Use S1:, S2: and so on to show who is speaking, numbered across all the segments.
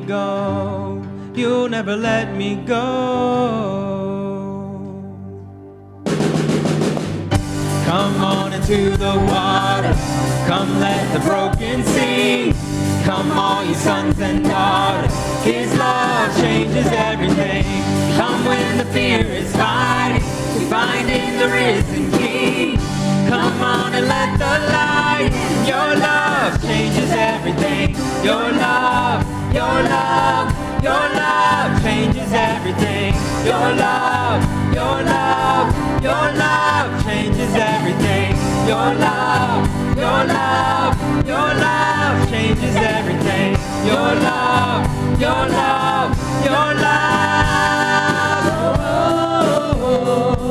S1: go. You'll never let me go. Come on into the water. Come let the broken sing. Come all you sons and daughters. His love changes everything. Come when the fear is fighting. We find in the risen King. Come on and let the light in. Your love changes everything. Your love, your love, your love changes everything. Your love, your love, your love changes everything. Your love, your love, your love changes everything. Your love, your love, your love. Oh, oh, oh, oh.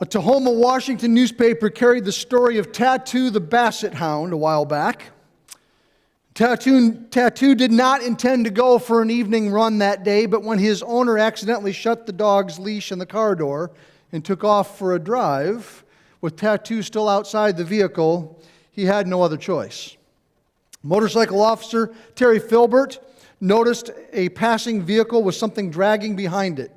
S2: A Tahoma, Washington newspaper carried the story of Tattoo the Basset Hound a while back. Tattoo did not intend to go for an evening run that day, but when his owner accidentally shut the dog's leash in the car door and took off for a drive, with Tattoo still outside the vehicle, he had no other choice. Motorcycle officer Terry Filbert noticed a passing vehicle with something dragging behind it.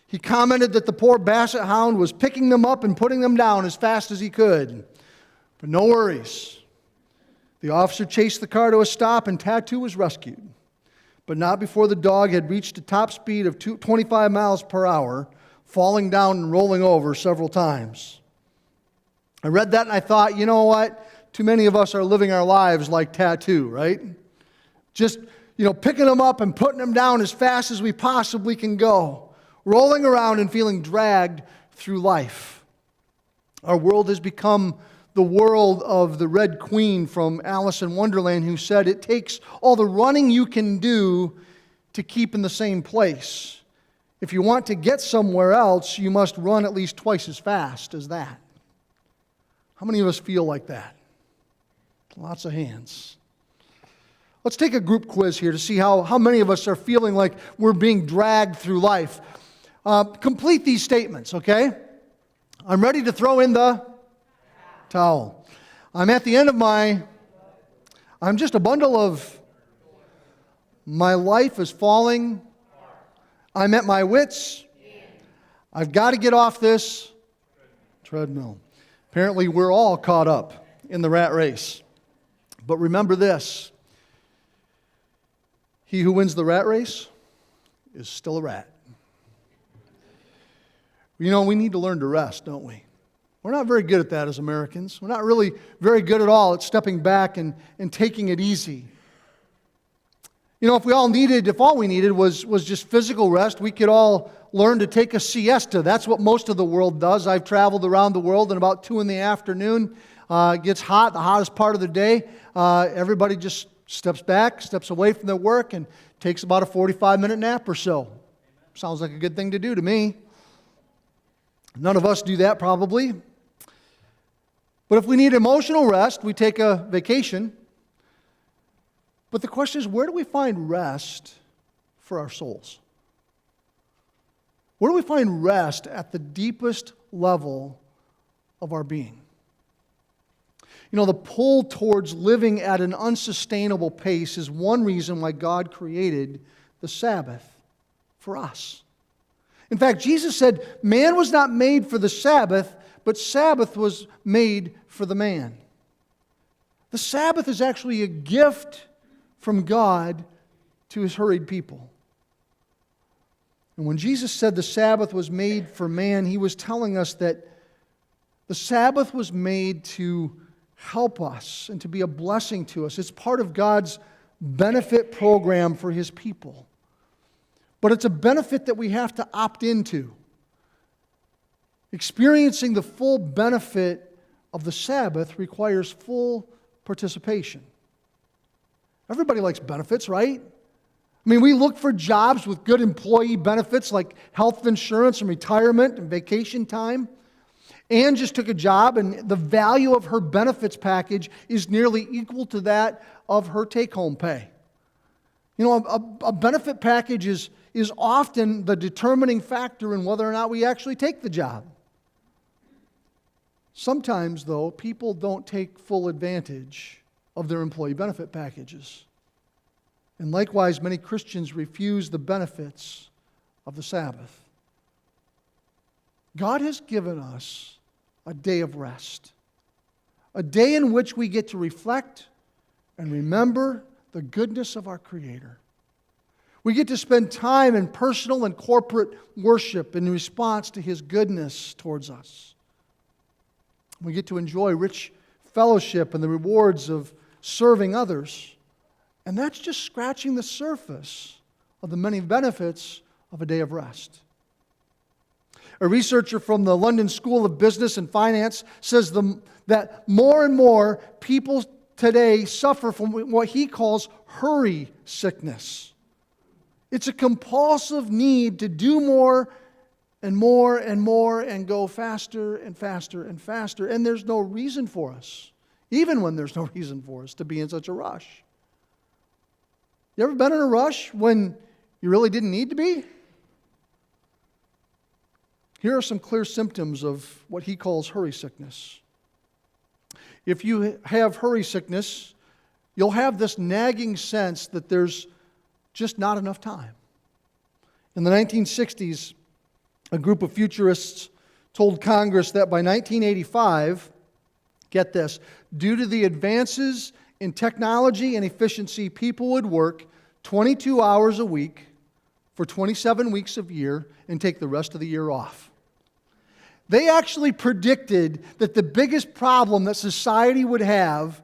S2: He commented that the poor Basset Hound was picking them up and putting them down as fast as he could. But no worries. The officer chased the car to a stop and Tattoo was rescued. But not before the dog had reached a top speed of 25 miles per hour, falling down and rolling over several times. I read that and I thought, you know what? Too many of us are living our lives like Tattoo, right? Just, picking them up and putting them down as fast as we possibly can go. Rolling around and feeling dragged through life. Our world has become the world of the Red Queen from Alice in Wonderland, who said it takes all the running you can do to keep in the same place. If you want to get somewhere else, you must run at least twice as fast as that. How many of us feel like that? Lots of hands. Let's take a group quiz here to see how many of us are feeling like we're being dragged through life. Complete these statements, okay? I'm ready to throw in the towel. I'm at the end of I'm just a bundle of, my life is falling. I'm at my wits. I've got to get off this treadmill. Apparently, we're all caught up in the rat race. But remember this. He who wins the rat race is still a rat. We need to learn to rest, don't we? We're not very good at that as Americans. We're not really very good at all at stepping back and taking it easy. If all we needed was just physical rest, we could all learn to take a siesta. That's what most of the world does. I've traveled around the world, and about 2 p.m, it gets hot, the hottest part of the day. Everybody just steps back, steps away from their work, and takes about a 45-minute nap or so. Sounds like a good thing to do to me. None of us do that probably. But if we need emotional rest, we take a vacation. But the question is, where do we find rest for our souls? Where do we find rest at the deepest level of our being? The pull towards living at an unsustainable pace is one reason why God created the Sabbath for us. In fact, Jesus said, man was not made for the Sabbath, but Sabbath was made for the man. The Sabbath is actually a gift from God to his hurried people. And when Jesus said the Sabbath was made for man, he was telling us that the Sabbath was made to help us and to be a blessing to us. It's part of God's benefit program for his people. But it's a benefit that we have to opt into. Experiencing the full benefit of the Sabbath requires full participation. Everybody likes benefits, right? I mean, we look for jobs with good employee benefits like health insurance and retirement and vacation time. Ann just took a job, and the value of her benefits package is nearly equal to that of her take-home pay. You know, a benefit package is often the determining factor in whether or not we actually take the job. Sometimes, though, people don't take full advantage of their employee benefit packages. And likewise, many Christians refuse the benefits of the Sabbath. God has given us a day of rest, a day in which we get to reflect and remember the goodness of our Creator. We get to spend time in personal and corporate worship in response to His goodness towards us. We get to enjoy rich fellowship and the rewards of serving others. And that's just scratching the surface of the many benefits of a day of rest. A researcher from the London School of Business and Finance says that more and more people today suffer from what he calls hurry sickness. It's a compulsive need to do more and more and more and go faster and faster and faster. And there's no reason for us, even when there's no reason for us, to be in such a rush. You ever been in a rush when you really didn't need to be? Here are some clear symptoms of what he calls hurry sickness. If you have hurry sickness, you'll have this nagging sense that there's just not enough time. In the 1960s, a group of futurists told Congress that by 1985, get this, due to the advances in technology and efficiency, people would work 22 hours a week for 27 weeks of year and take the rest of the year off. They actually predicted that the biggest problem that society would have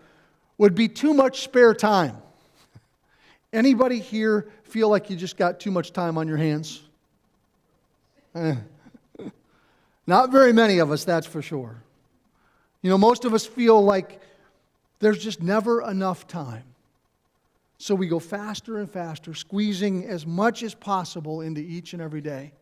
S2: would be too much spare time. Anybody here feel like you just got too much time on your hands? Not very many of us, that's for sure. You know, most of us feel like there's just never enough time. So we go faster and faster, squeezing as much as possible into each and every day.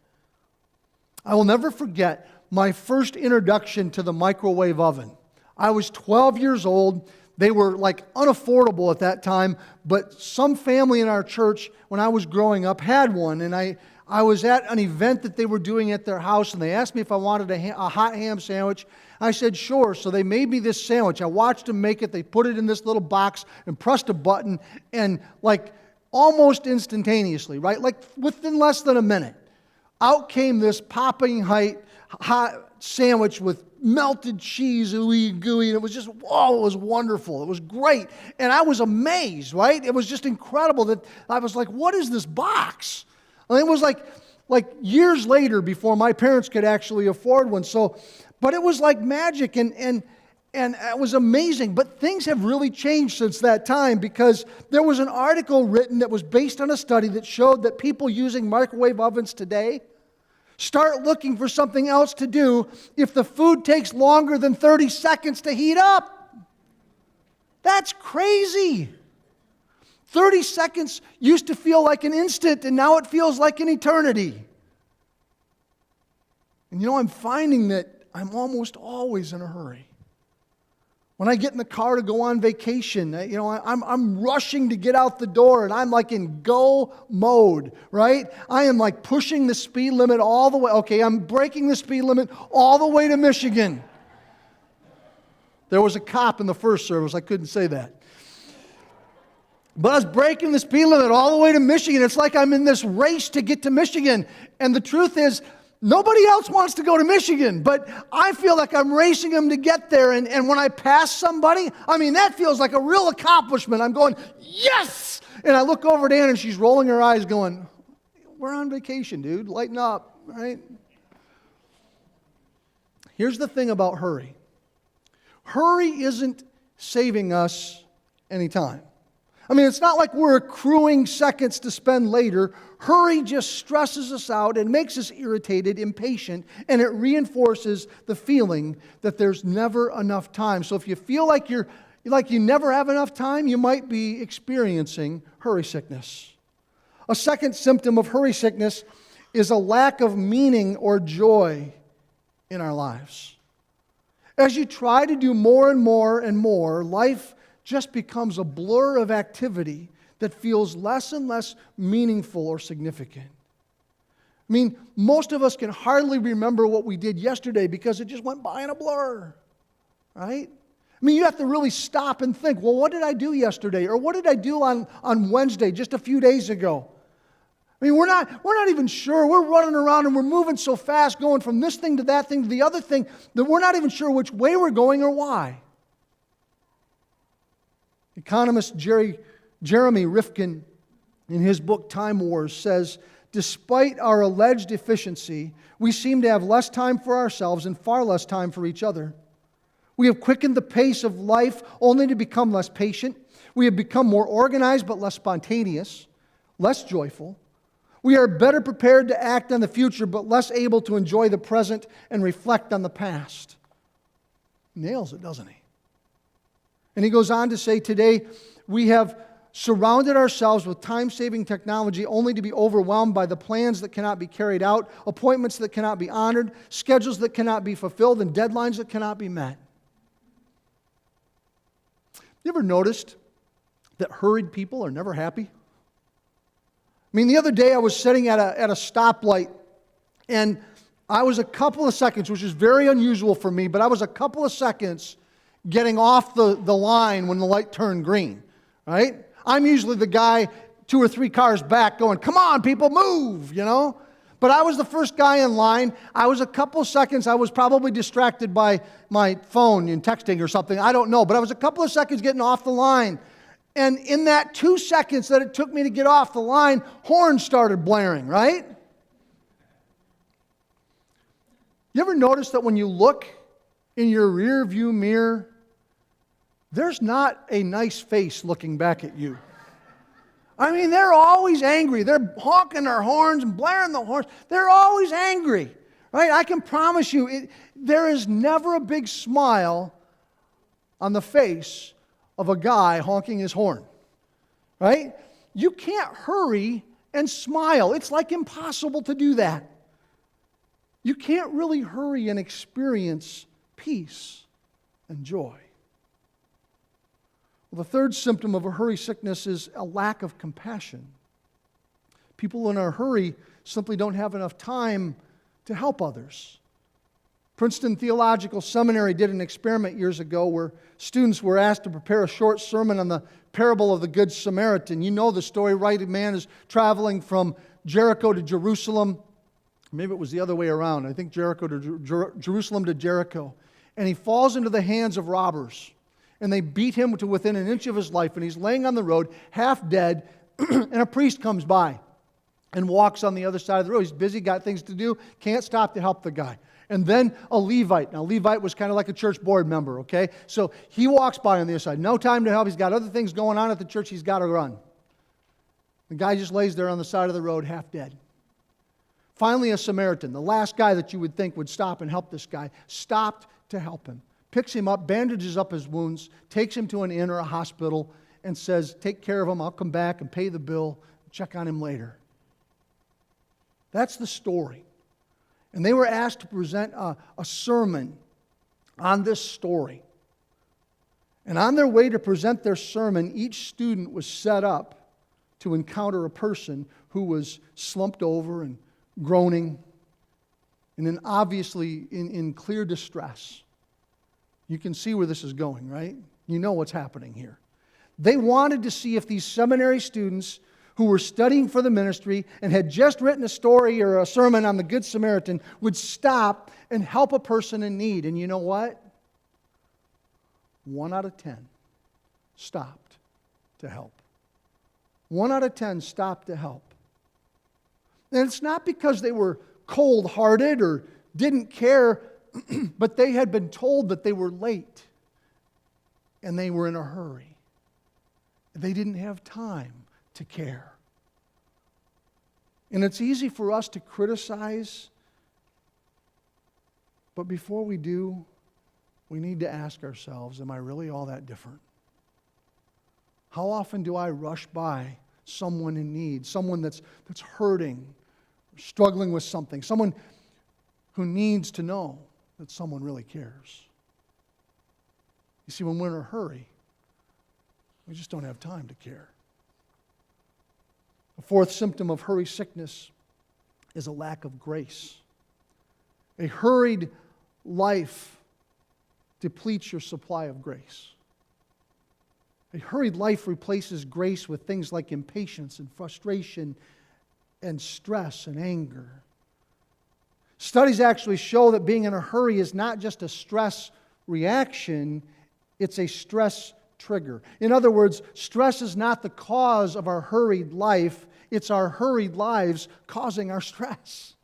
S2: I will never forget my first introduction to the microwave oven. I was 12 years old. They were like unaffordable at that time, but some family in our church, when I was growing up, had one, and I was at an event that they were doing at their house, and they asked me if I wanted a hot ham sandwich. I said, sure. So they made me this sandwich. I watched them make it. They put it in this little box and pressed a button, and like almost instantaneously, right? Like within less than a minute, out came this popping hot sandwich with melted cheese, ooey gooey, and it was just, whoa, it was wonderful. It was great. And I was amazed, right? It was just incredible that I was like, what is this box? And it was like years later before my parents could actually afford one. So, but it was like magic, and it was amazing. But things have really changed since that time, because there was an article written that was based on a study that showed that people using microwave ovens today start looking for something else to do if the food takes longer than 30 seconds to heat up. That's crazy. 30 seconds used to feel like an instant, and now it feels like an eternity. And you know, I'm finding that I'm almost always in a hurry. When I get in the car to go on vacation, you know, I'm rushing to get out the door, and I'm like in go mode, right? I am like pushing the speed limit all the way. Okay, I'm breaking the speed limit all the way to Michigan. There was a cop in the first service. I couldn't say that. But I was breaking the speed limit all the way to Michigan. It's like I'm in this race to get to Michigan. And the truth is, nobody else wants to go to Michigan, but I feel like I'm racing them to get there. And when I pass somebody, I mean, that feels like a real accomplishment. I'm going, yes! And I look over at Ann and she's rolling her eyes going, we're on vacation, dude. Lighten up, right? Here's the thing about hurry. Hurry isn't saving us any time. I mean, it's not like we're accruing seconds to spend later. Hurry just stresses us out and makes us irritated, impatient, and it reinforces the feeling that there's never enough time. So if you feel like you never have enough time, you might be experiencing hurry sickness. A second symptom of hurry sickness is a lack of meaning or joy in our lives. As you try to do more and more and more, life just becomes a blur of activity that feels less and less meaningful or significant. I mean, most of us can hardly remember what we did yesterday because it just went by in a blur, right? I mean, you have to really stop and think, well, what did I do yesterday? Or what did I do on Wednesday, just a few days ago? I mean, we're not even sure. We're running around and we're moving so fast, going from this thing to that thing to the other thing, that we're not even sure which way we're going or why. Economist Jeremy Rifkin, in his book Time Wars, says, despite our alleged efficiency, we seem to have less time for ourselves and far less time for each other. We have quickened the pace of life only to become less patient. We have become more organized but less spontaneous, less joyful. We are better prepared to act on the future but less able to enjoy the present and reflect on the past. Nails it, doesn't he? And he goes on to say, today we have surrounded ourselves with time-saving technology only to be overwhelmed by the plans that cannot be carried out, appointments that cannot be honored, schedules that cannot be fulfilled, and deadlines that cannot be met. You ever noticed that hurried people are never happy? I mean, the other day I was sitting at a stoplight, and I was a couple of seconds, which is very unusual for me, but I was a couple of seconds getting off the line when the light turned green, right? I'm usually the guy 2 or 3 cars back going, come on, people, move, you know? But I was the first guy in line. I was a couple of seconds. I was probably distracted by my phone and texting or something. I don't know. But I was a couple of seconds getting off the line. And in that 2 seconds that it took me to get off the line, horns started blaring, right? You ever notice that when you look in your rear view mirror, there's not a nice face looking back at you? I mean, they're always angry. They're honking their horns and blaring the horns. They're always angry, right? I can promise you, there is never a big smile on the face of a guy honking his horn, right? You can't hurry and smile. It's like impossible to do that. You can't really hurry and experience peace and joy. Well, the third symptom of a hurry sickness is a lack of compassion. People in a hurry simply don't have enough time to help others. Princeton Theological Seminary did an experiment years ago where students were asked to prepare a short sermon on the parable of the Good Samaritan. You know the story, right? A man is traveling from Jericho to Jerusalem. Maybe it was the other way around. I think Jerusalem to Jericho. And he falls into the hands of robbers. And they beat him to within an inch of his life. And he's laying on the road, half dead. And a priest comes by and walks on the other side of the road. He's busy, got things to do, can't stop to help the guy. And then a Levite. Now, Levite was kind of like a church board member, okay? So he walks by on the other side. No time to help. He's got other things going on at the church. He's got to run. The guy just lays there on the side of the road, half dead. Finally, a Samaritan, the last guy that you would think would stop and help this guy, stopped to help him. Picks him up, bandages up his wounds, takes him to an inn or a hospital, and says, take care of him. I'll come back and pay the bill, check on him later. That's the story. And they were asked to present a sermon on this story. And on their way to present their sermon, each student was set up to encounter a person who was slumped over and groaning and then obviously in clear distress. You can see where this is going, right? You know what's happening here. They wanted to see if these seminary students who were studying for the ministry and had just written a story or a sermon on the Good Samaritan would stop and help a person in need. And you know what? 1 out of 10 stopped to help. 1 out of 10 stopped to help. And it's not because they were cold-hearted or didn't care, but they had been told that they were late and they were in a hurry. They didn't have time to care. And it's easy for us to criticize, but before we do, we need to ask ourselves, am I really all that different? How often do I rush by someone in need, someone that's hurting, struggling with something, someone who needs to know that someone really cares? You see, when we're in a hurry, we just don't have time to care. The fourth symptom of hurry sickness is a lack of grace. A hurried life depletes your supply of grace. A hurried life replaces grace with things like impatience and frustration and stress and anger. Studies actually show that being in a hurry is not just a stress reaction, it's a stress trigger. In other words, stress is not the cause of our hurried life, it's our hurried lives causing our stress.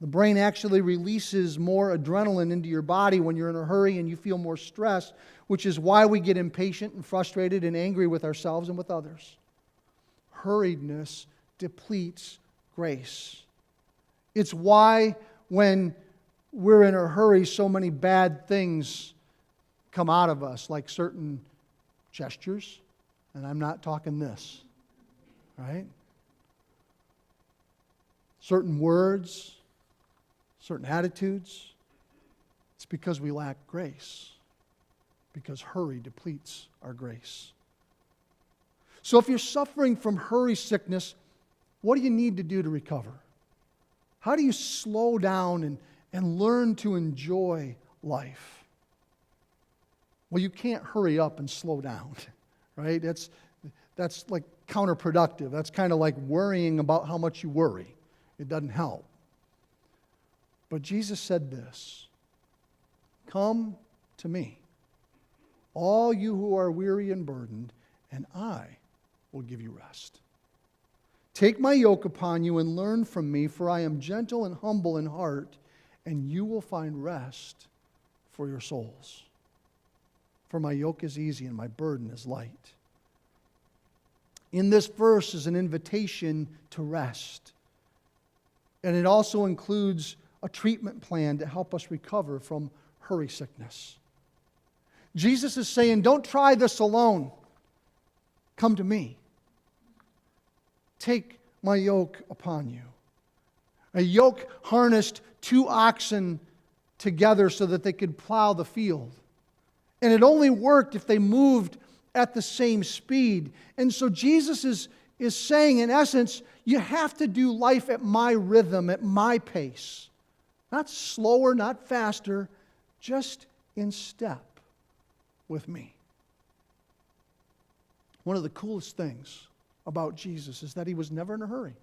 S2: The brain actually releases more adrenaline into your body when you're in a hurry and you feel more stress, which is why we get impatient and frustrated and angry with ourselves and with others. Hurriedness depletes grace. It's why when we're in a hurry, so many bad things come out of us, like certain gestures, and I'm not talking this, right? Certain words, certain attitudes. It's because we lack grace, because hurry depletes our grace. So if you're suffering from hurry sickness, what do you need to do to recover? How do you slow down and learn to enjoy life? Well, you can't hurry up and slow down, right? That's like counterproductive. That's kind of like worrying about how much you worry. It doesn't help. But Jesus said this, "Come to me, all you who are weary and burdened, and I will give you rest. Take my yoke upon you and learn from me, for I am gentle and humble in heart, and you will find rest for your souls. For my yoke is easy and my burden is light." In this verse is an invitation to rest. And it also includes a treatment plan to help us recover from hurry sickness. Jesus is saying, don't try this alone. Come to me. Take my yoke upon you. A yoke harnessed 2 oxen together so that they could plow the field. And it only worked if they moved at the same speed. And so Jesus is saying, in essence, you have to do life at my rhythm, at my pace. Not slower, not faster, just in step with me. One of the coolest things about Jesus is that he was never in a hurry.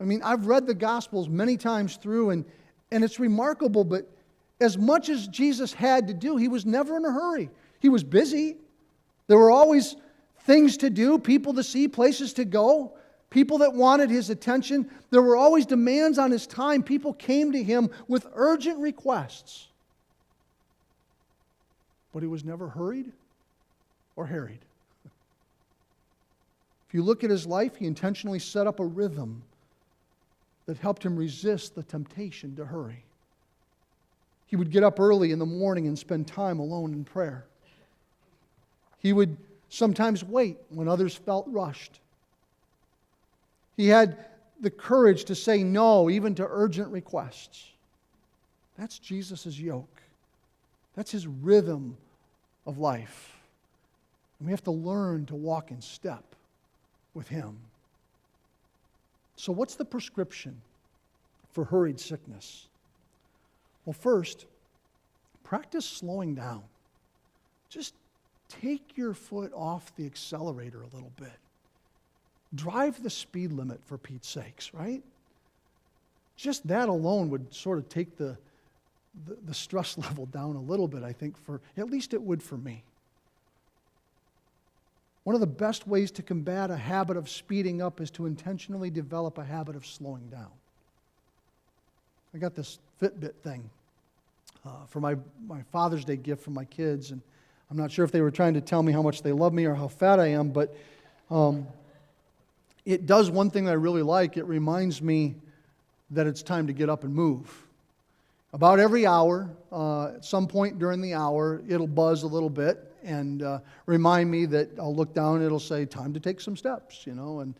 S2: I mean, I've read the Gospels many times through, and it's remarkable, but as much as Jesus had to do, he was never in a hurry. He was busy. There were always things to do, people to see, places to go, people that wanted his attention. There were always demands on his time. People came to him with urgent requests. But he was never hurried or harried. If you look at his life, he intentionally set up a rhythm that helped him resist the temptation to hurry. He would get up early in the morning and spend time alone in prayer. He would sometimes wait when others felt rushed. He had the courage to say no, even to urgent requests. That's Jesus' yoke. That's his rhythm of life. And we have to learn to walk in step with him. So what's the prescription for hurried sickness? Well, first, practice slowing down. Just take your foot off the accelerator a little bit. Drive the speed limit, for Pete's sakes, right? Just that alone would sort of take the stress level down a little bit, I think, at least it would for me. One of the best ways to combat a habit of speeding up is to intentionally develop a habit of slowing down. I got this Fitbit thing for my Father's Day gift from my kids, and I'm not sure if they were trying to tell me how much they love me or how fat I am, but it does one thing that I really like. It reminds me that it's time to get up and move. About every hour, at some point during the hour, it'll buzz a little bit and remind me that I'll look down and it'll say, time to take some steps, and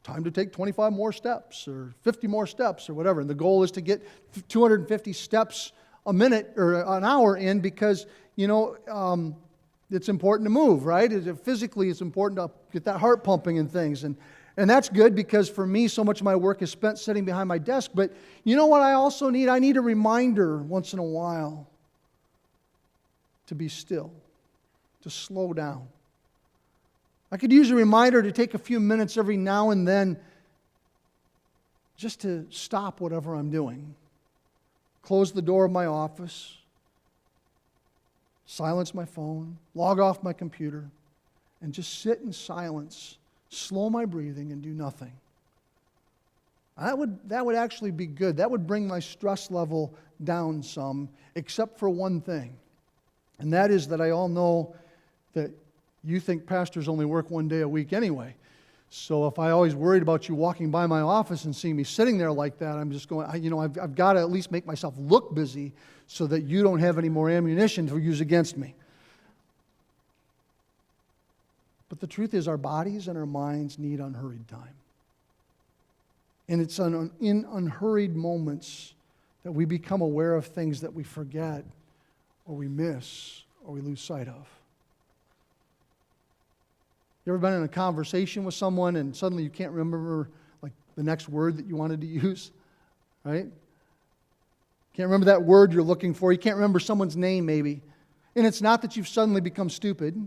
S2: time to take 25 more steps or 50 more steps or whatever. And the goal is to get 250 steps a minute or an hour in because, it's important to move, right? Physically, it's important to get that heart pumping and things. And that's good because for me, so much of my work is spent sitting behind my desk. But you know what I also need? I need a reminder once in a while to be still, to slow down. I could use a reminder to take a few minutes every now and then just to stop whatever I'm doing. Close the door of my office, silence my phone, log off my computer, and just sit in silence, slow my breathing, and do nothing. That would actually be good. That would bring my stress level down some, except for one thing. And that is that I all know that you think pastors only work one day a week anyway. So if I always worried about you walking by my office and seeing me sitting there like that, I'm just going, I've got to at least make myself look busy so that you don't have any more ammunition to use against me. But the truth is our bodies and our minds need unhurried time. And it's in unhurried moments that we become aware of things that we forget or we miss or we lose sight of. You ever been in a conversation with someone and suddenly you can't remember like the next word that you wanted to use, right? Can't remember that word you're looking for. You can't remember someone's name maybe. And it's not that you've suddenly become stupid.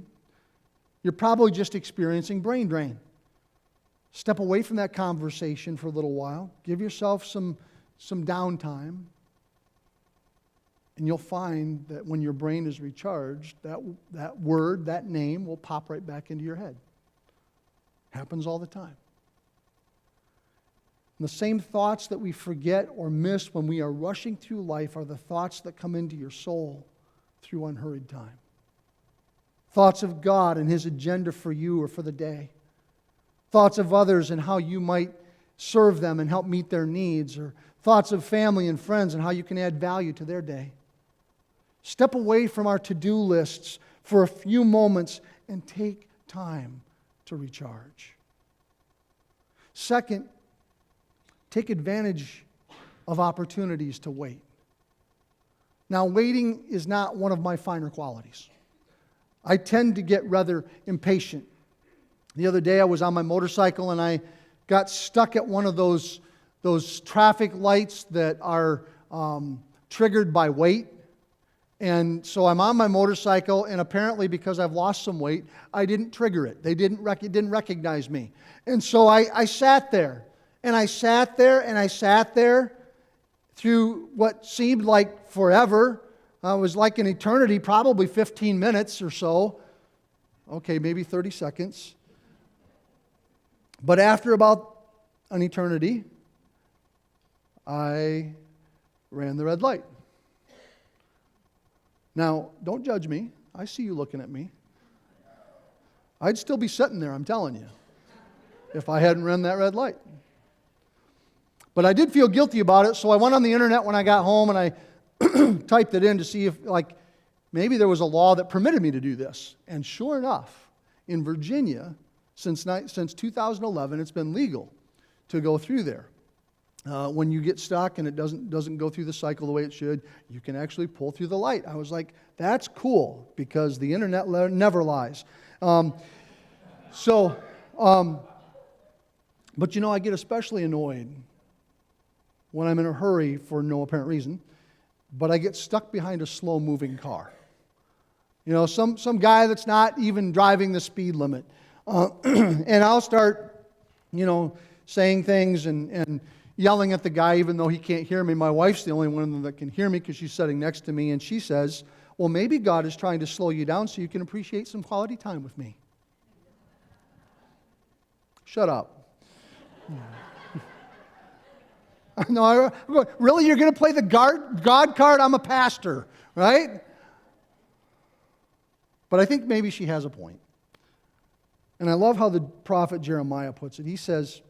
S2: You're probably just experiencing brain drain. Step away from that conversation for a little while. Give yourself some downtime. And you'll find that when your brain is recharged, that word, that name will pop right back into your head. Happens all the time. And the same thoughts that we forget or miss when we are rushing through life are the thoughts that come into your soul through unhurried time. Thoughts of God and His agenda for you or for the day. Thoughts of others and how you might serve them and help meet their needs. Or thoughts of family and friends and how you can add value to their day. Step away from our to-do lists for a few moments and take time to recharge. Second, take advantage of opportunities to wait. Now, waiting is not one of my finer qualities. I tend to get rather impatient. The other day I was on my motorcycle and I got stuck at one of those traffic lights that are triggered by weight. And so I'm on my motorcycle, and apparently because I've lost some weight, I didn't trigger it. It didn't recognize me. And so I sat there, and I sat there, and I sat there through what seemed like forever. It was like an eternity, probably 15 minutes or so. Okay, maybe 30 seconds. But after about an eternity, I ran the red light. Now, don't judge me. I see you looking at me. I'd still be sitting there, I'm telling you, if I hadn't run that red light. But I did feel guilty about it, so I went on the internet when I got home and I typed it in to see if, maybe there was a law that permitted me to do this. And sure enough, in Virginia, since 2011, it's been legal to go through there. When you get stuck and it doesn't go through the cycle the way it should, you can actually pull through the light. I was like, that's cool, because the internet never lies. But I get especially annoyed when I'm in a hurry for no apparent reason, but I get stuck behind a slow-moving car. Some guy that's not even driving the speed limit. And I'll start, saying things and yelling at the guy even though he can't hear me. My wife's the only one that can hear me because she's sitting next to me, and she says, well, maybe God is trying to slow you down so you can appreciate some quality time with me. Shut up. No, really? You're going to play the God card? I'm a pastor, right? But I think maybe she has a point. And I love how the prophet Jeremiah puts it. He says,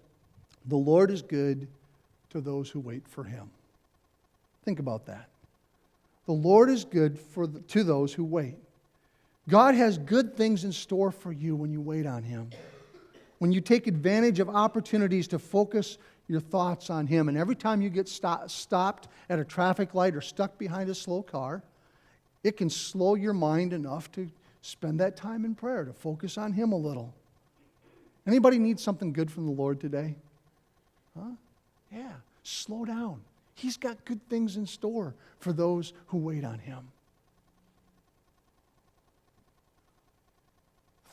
S2: "The Lord is good to those who wait for Him." Think about that. The Lord is good to those who wait. God has good things in store for you when you wait on Him. When you take advantage of opportunities to focus your thoughts on Him. And every time you get stopped at a traffic light or stuck behind a slow car, it can slow your mind enough to spend that time in prayer, to focus on Him a little. Anybody need something good from the Lord today? Huh? Yeah. Slow down. He's got good things in store for those who wait on Him.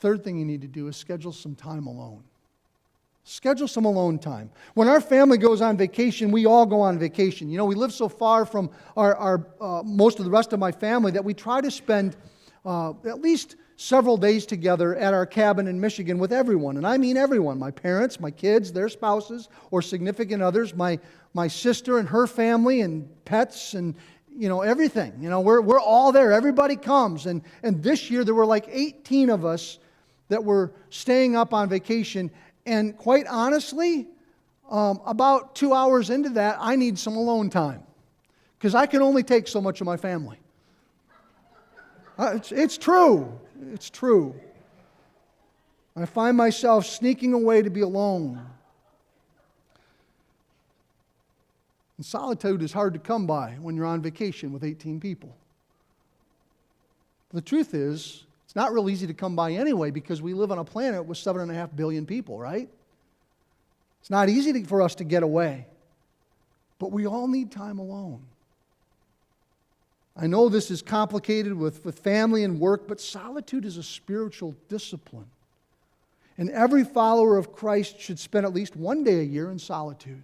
S2: Third thing you need to do is schedule some time alone. Schedule some alone time. When our family goes on vacation, we all go on vacation. You know, we live so far from our most of the rest of my family that we try to spend at least several days together at our cabin in Michigan with everyone. And I mean everyone. My parents, my kids, their spouses, or significant others, my sister and her family, and pets, and everything. We're all there. Everybody comes. And this year there were like 18 of us that were staying up on vacation. And quite honestly, about 2 hours into that, I need some alone time. Because I can only take so much of my family. It's true. It's true. I find myself sneaking away to be alone. And solitude is hard to come by when you're on vacation with 18 people. The truth is, it's not real easy to come by anyway because we live on a planet with 7.5 billion people, right? It's not easy for us to get away. But we all need time alone. I know this is complicated with family and work, but solitude is a spiritual discipline. And every follower of Christ should spend at least one day a year in solitude.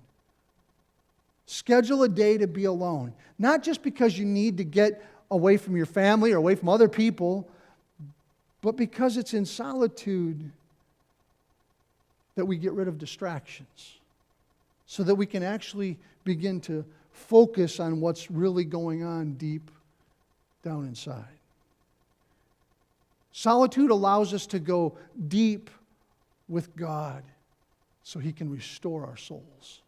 S2: Schedule a day to be alone. Not just because you need to get away from your family or away from other people, but because it's in solitude that we get rid of distractions so that we can actually begin to focus on what's really going on deep down inside. Solitude allows us to go deep with God so He can restore our souls.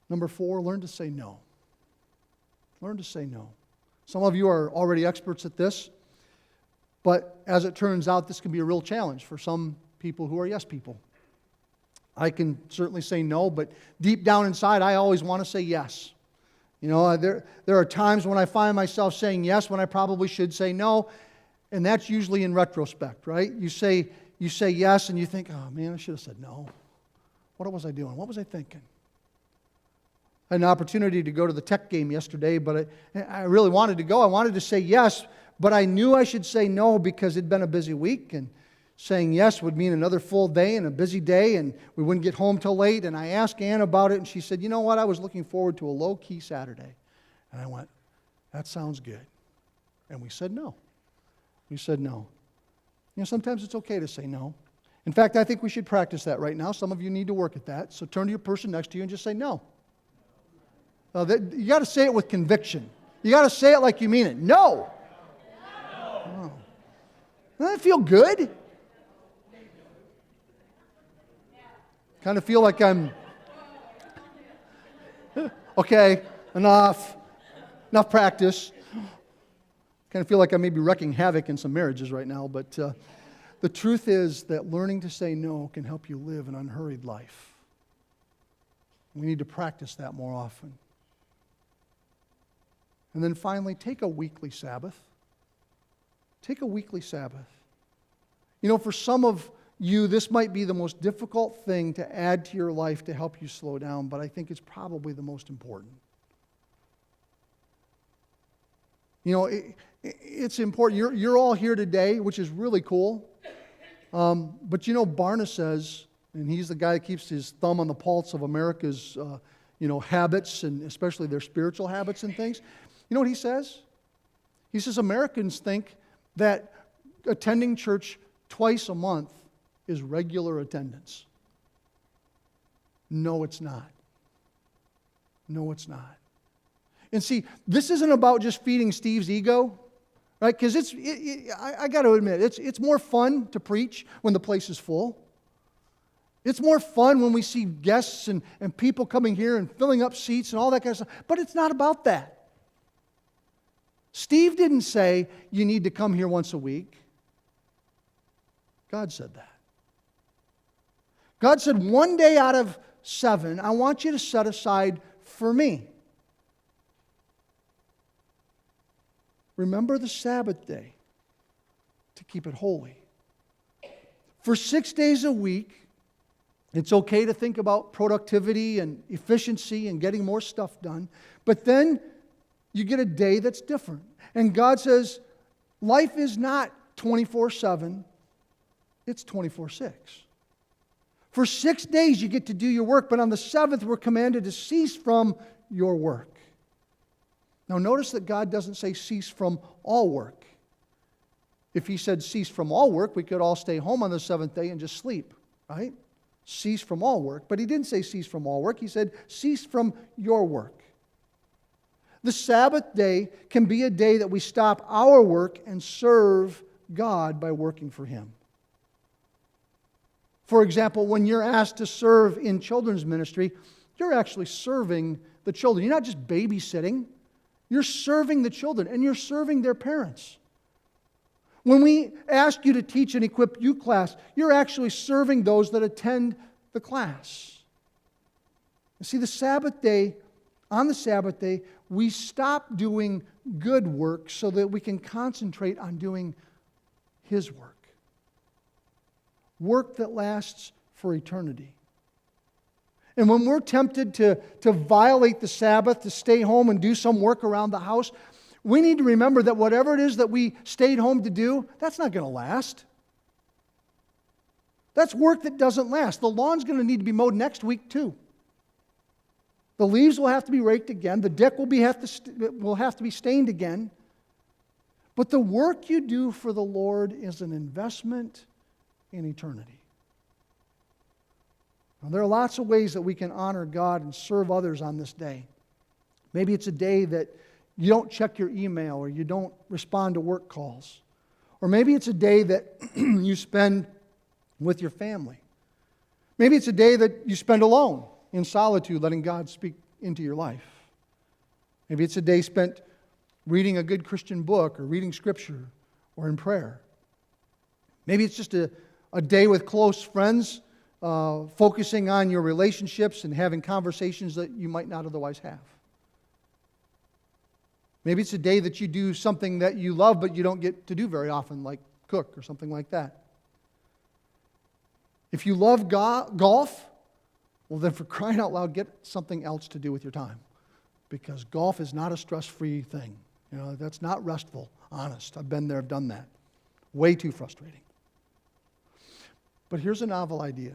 S2: Number 4, learn to say no. Learn to say no. Some of you are already experts at this, but as it turns out, this can be a real challenge for some people who are yes people. I can certainly say no, but deep down inside, I always want to say yes. There are times when I find myself saying yes when I probably should say no, and that's usually in retrospect, right? You say yes, and you think, oh man, I should have said no. What was I doing? What was I thinking? I had an opportunity to go to the tech game yesterday, but I really wanted to go. I wanted to say yes, but I knew I should say no because it'd been a busy week, and saying yes would mean another full day and a busy day, and we wouldn't get home till late. And I asked Ann about it, and she said, you know what, I was looking forward to a low-key Saturday. And I went, that sounds good. And we said no. We said no. Sometimes it's okay to say no. In fact, I think we should practice that right now. Some of you need to work at that. So turn to your person next to you and just say no. You got to say it with conviction. You got to say it like you mean it. No. Oh. Doesn't that feel good? Kind of feel like I'm, okay, enough practice. Kind of feel like I may be wrecking havoc in some marriages right now, but the truth is that learning to say no can help you live an unhurried life. We need to practice that more often. And then finally, take a weekly Sabbath. Take a weekly Sabbath. For some of you, this might be the most difficult thing to add to your life to help you slow down, but I think it's probably the most important. It's important. You're all here today, which is really cool. But Barna says, and he's the guy that keeps his thumb on the pulse of America's, habits, and especially their spiritual habits and things. You know what he says? He says Americans think that attending church twice a month is regular attendance. No, it's not. No, it's not. And see, this isn't about just feeding Steve's ego, right? Because I got to admit, it's more fun to preach when the place is full. It's more fun when we see guests and people coming here and filling up seats and all that kind of stuff. But it's not about that. Steve didn't say you need to come here once a week. God said that. God said, one day out of 7, I want you to set aside for me. Remember the Sabbath day to keep it holy. For 6 days a week, it's okay to think about productivity and efficiency and getting more stuff done. But then you get a day that's different. And God says, life is not 24/7, it's 24/6. For 6 days you get to do your work, but on the 7th we're commanded to cease from your work. Now notice that God doesn't say cease from all work. If He said cease from all work, we could all stay home on the 7th day and just sleep, right? Cease from all work. But He didn't say cease from all work. He said cease from your work. The Sabbath day can be a day that we stop our work and serve God by working for Him. For example, when you're asked to serve in children's ministry, you're actually serving the children. You're not just babysitting. You're serving the children, and you're serving their parents. When we ask you to teach an Equip You class, you're actually serving those that attend the class. You see, on the Sabbath day, we stop doing good work so that we can concentrate on doing His work. Work that lasts for eternity. And when we're tempted to violate the Sabbath, to stay home and do some work around the house, we need to remember that whatever it is that we stayed home to do, that's not going to last. That's work that doesn't last. The lawn's going to need to be mowed next week too. The leaves will have to be raked again. The deck will have to be stained again. But the work you do for the Lord is an investment in eternity. Now, there are lots of ways that we can honor God and serve others on this day. Maybe it's a day that you don't check your email or you don't respond to work calls. Or maybe it's a day that you spend with your family. Maybe it's a day that you spend alone in solitude, letting God speak into your life. Maybe it's a day spent reading a good Christian book or reading Scripture or in prayer. Maybe it's just a day with close friends, focusing on your relationships and having conversations that you might not otherwise have. Maybe it's a day that you do something that you love but you don't get to do very often, like cook or something like that. If you love golf, well then for crying out loud, get something else to do with your time. Because golf is not a stress-free thing. You know, that's not restful, honest. I've been there, I've done that. Way too frustrating. But here's a novel idea.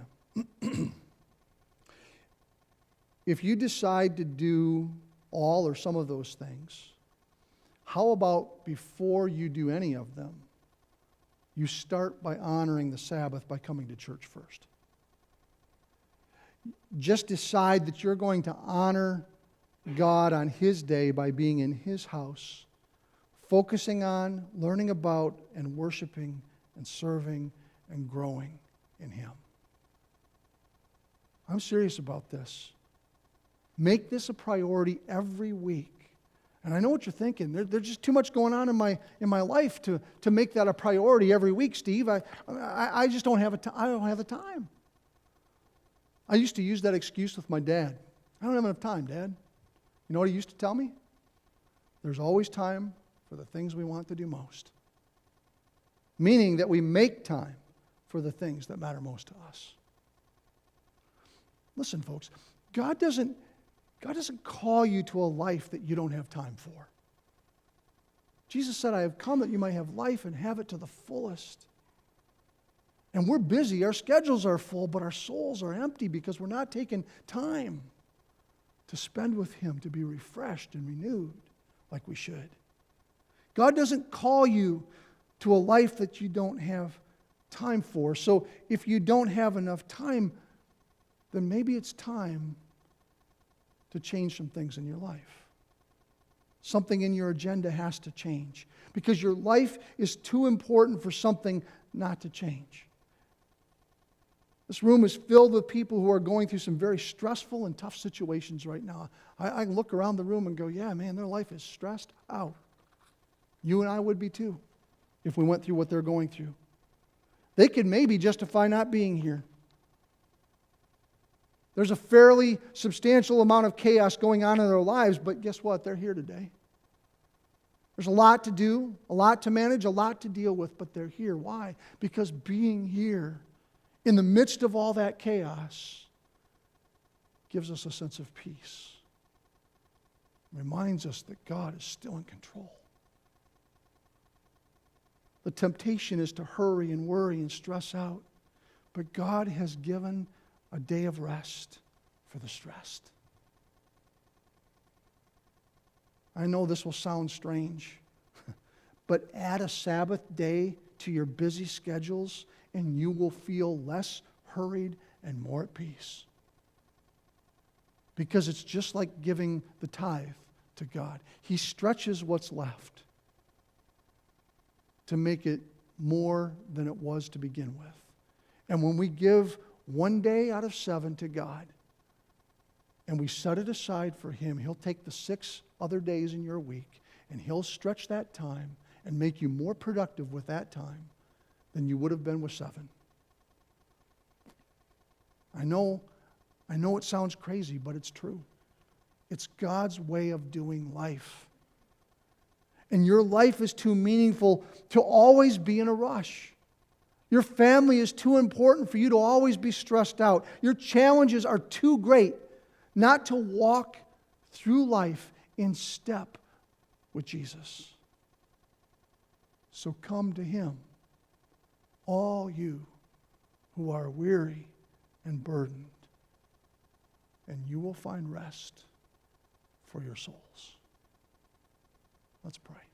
S2: If you decide to do all or some of those things, how about before you do any of them, you start by honoring the Sabbath by coming to church first? Just decide that you're going to honor God on His day by being in His house, focusing on, learning about, and worshiping, and serving, and growing in Him. I'm serious about this. Make this a priority every week. And I know what you're thinking. There's just too much going on in my life to make that a priority every week, Steve. I just don't have I don't have the time. I used to use that excuse with my dad. I don't have enough time, Dad. You know what he used to tell me? There's always time for the things we want to do most. Meaning that we make time for the things that matter most to us. Listen, folks, God doesn't call you to a life that you don't have time for. Jesus said, I have come that you might have life and have it to the fullest. And we're busy, our schedules are full, but our souls are empty because we're not taking time to spend with Him, to be refreshed and renewed like we should. God doesn't call you to a life that you don't have time for. So if you don't have enough time, then maybe it's time to change some things in your life. Something in your agenda has to change because your life is too important for something not to change. This room is filled with people who are going through some very stressful and tough situations right now. I look around the room and go, yeah, man, their life is stressed out. You and I would be too if we went through what they're going through. They could maybe justify not being here. There's a fairly substantial amount of chaos going on in their lives, but guess what? They're here today. There's a lot to do, a lot to manage, a lot to deal with, but they're here. Why? Because being here in the midst of all that chaos gives us a sense of peace. Reminds us that God is still in control. The temptation is to hurry and worry and stress out, but God has given a day of rest for the stressed. I know this will sound strange, but add a Sabbath day to your busy schedules and you will feel less hurried and more at peace. Because it's just like giving the tithe to God. He stretches what's left to make it more than it was to begin with. And when we give one day out of 7 to God, and we set it aside for Him, He'll take the 6 other days in your week, and He'll stretch that time and make you more productive with that time than you would have been with 7. I know it sounds crazy, but it's true. It's God's way of doing life. And your life is too meaningful to always be in a rush. Your family is too important for you to always be stressed out. Your challenges are too great not to walk through life in step with Jesus. So come to Him, all you who are weary and burdened, and you will find rest for your souls. Let's pray.